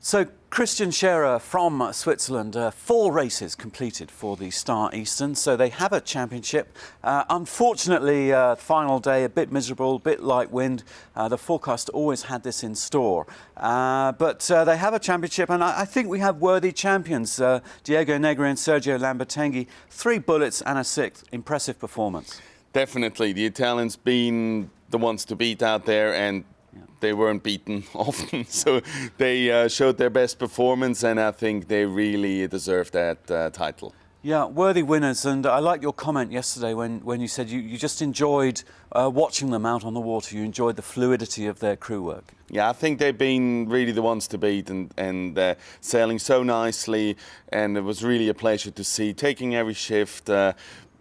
So Christian Scherer from Switzerland, 4 races completed for the Star Eastern, so they have a championship. Unfortunately, final day a bit miserable, a bit light wind. The forecast always had this in store. But they have a championship, and I think we have worthy champions. Diego Negri and Sergio Lambertenghi, 3 bullets and a 6th. Impressive performance. Definitely. The Italians been the ones to beat out there, and they weren't beaten often, so they showed their best performance, and I think they really deserve that title. Yeah, worthy winners, and I like your comment yesterday when you said you just enjoyed watching them out on the water. You enjoyed the fluidity of their crew work. Yeah, I think they've been really the ones to beat, and sailing so nicely, and it was really a pleasure to see, taking every shift,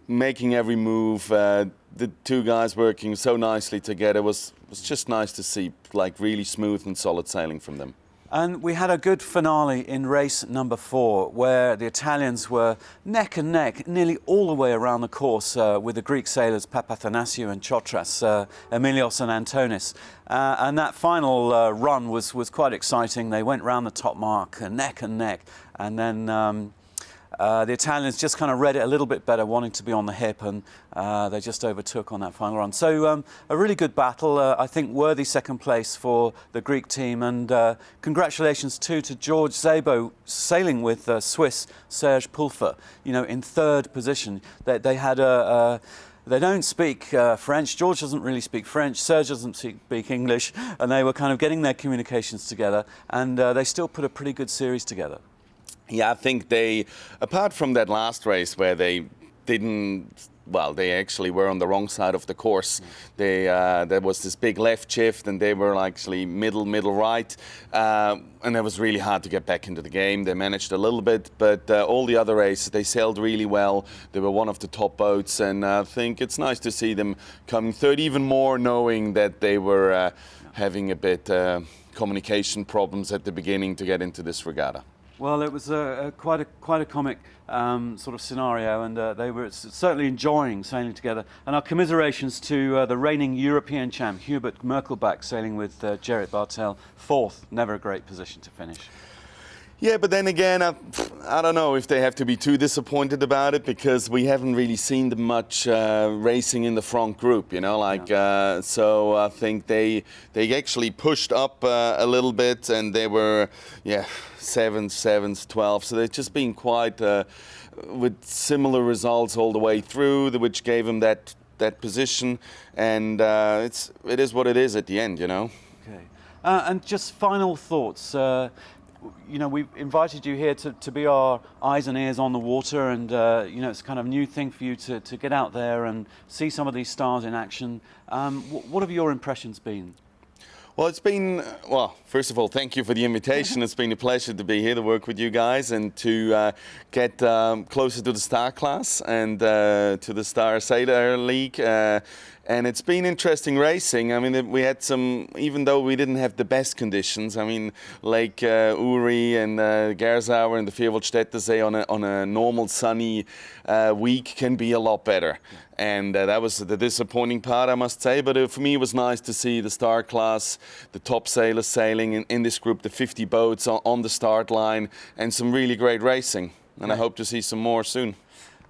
making every move, the 2 guys working so nicely together was just nice to see, like really smooth and solid sailing from them. And we had a good finale in race number 4, where the Italians were neck and neck nearly all the way around the course with the Greek sailors Papathanasiou and Chotras, Emilios and Antonis. And that final run was quite exciting. They went round the top mark, neck and neck, and then the Italians just kind of read it a little bit better, wanting to be on the hip, and they just overtook on that final run. So a really good battle. I think worthy second place for the Greek team, and congratulations too to George Szabo sailing with Swiss Serge Pulfer, you know, in 3rd position. They had they don't speak French. George doesn't really speak French. Serge doesn't speak English, and they were kind of getting their communications together, and they still put a pretty good series together. Yeah, I think they, apart from that last race where they didn't, well, they actually were on the wrong side of the course. There was this big left shift, and they were actually middle right, and it was really hard to get back into the game. They managed a little bit, but all the other races, they sailed really well. They were one of the top boats, and I think it's nice to see them coming 3rd, even more knowing that they were having a bit communication problems at the beginning to get into this regatta. Well, it was quite a comic sort of scenario, and they were certainly enjoying sailing together. And our commiserations to the reigning European champ, Hubert Merkelbach, sailing with Gerrit Bartel, 4th. Never a great position to finish. Yeah, but then again, I don't know if they have to be too disappointed about it, because we haven't really seen them much racing in the front group, you know, like, so I think they actually pushed up a little bit, and they were, 7th, 12th, so they've just been quite, with similar results all the way through, which gave them that position, and it is what it is at the end, you know. Okay, and just final thoughts. You know, we've invited you here to be our eyes and ears on the water, and you know, it's kind of a new thing for you to get out there and see some of these stars in action. What have your impressions been? Well, it's been, first of all, thank you for the invitation. It's been a pleasure to be here to work with you guys and to get closer to the Star class and to the Star Sailor League. And it's been interesting racing. I mean, we had some, even though we didn't have the best conditions, I mean, Lake Uri and Gersauer and the Vierwaldstätter say on a normal sunny week can be a lot better. And that was the disappointing part, I must say. But for me, it was nice to see the Star class, the top sailors sailing in this group, the 50 boats on the start line, and some really great racing. And I hope to see some more soon.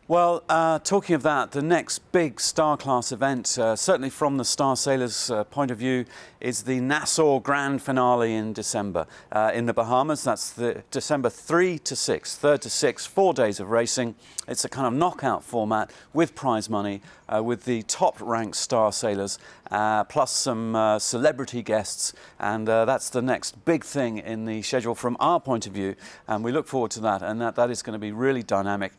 Well, talking of that, the next big Star Class event, certainly from the Star Sailors' point of view, is the Nassau Grand Finale in December in the Bahamas. That's the December 3 to 6, 3rd to 6, 4 days of racing. It's a kind of knockout format with prize money, with the top-ranked Star Sailors, plus some celebrity guests, and that's the next big thing in the schedule from our point of view, and we look forward to that, and that is going to be really dynamic.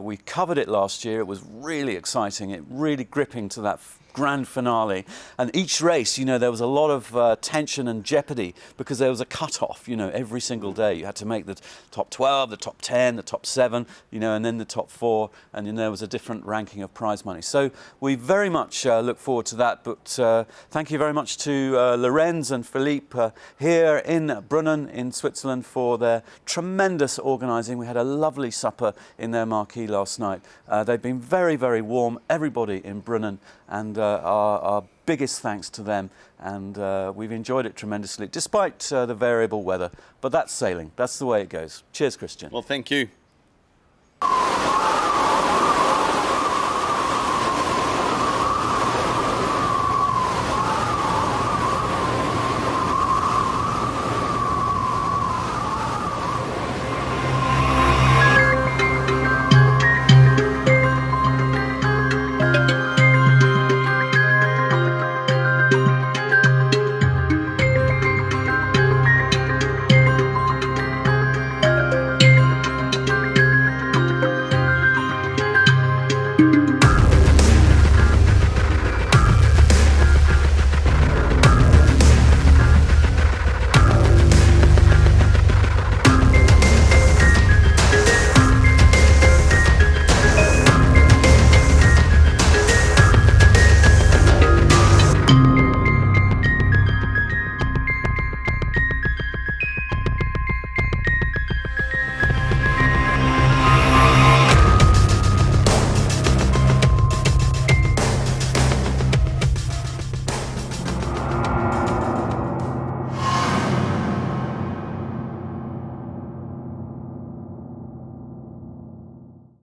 We covered it last year. It was really exciting. It really gripping to that grand finale, and each race, you know, there was a lot of tension and jeopardy, because there was a cut-off, you know, every single day. You had to make the top 12, the top 10, the top 7, you know, and then the top 4, and then there was a different ranking of prize money. So we very much look forward to that, but thank you very much to Lorenz and Philippe here in Brunnen in Switzerland for their tremendous organising. We had a lovely supper in their marquee last night. They've been very, very warm, everybody in Brunnen, and our biggest thanks to them. And we've enjoyed it tremendously, despite the variable weather. But that's sailing. That's the way it goes. Cheers, Christian. Well, thank you.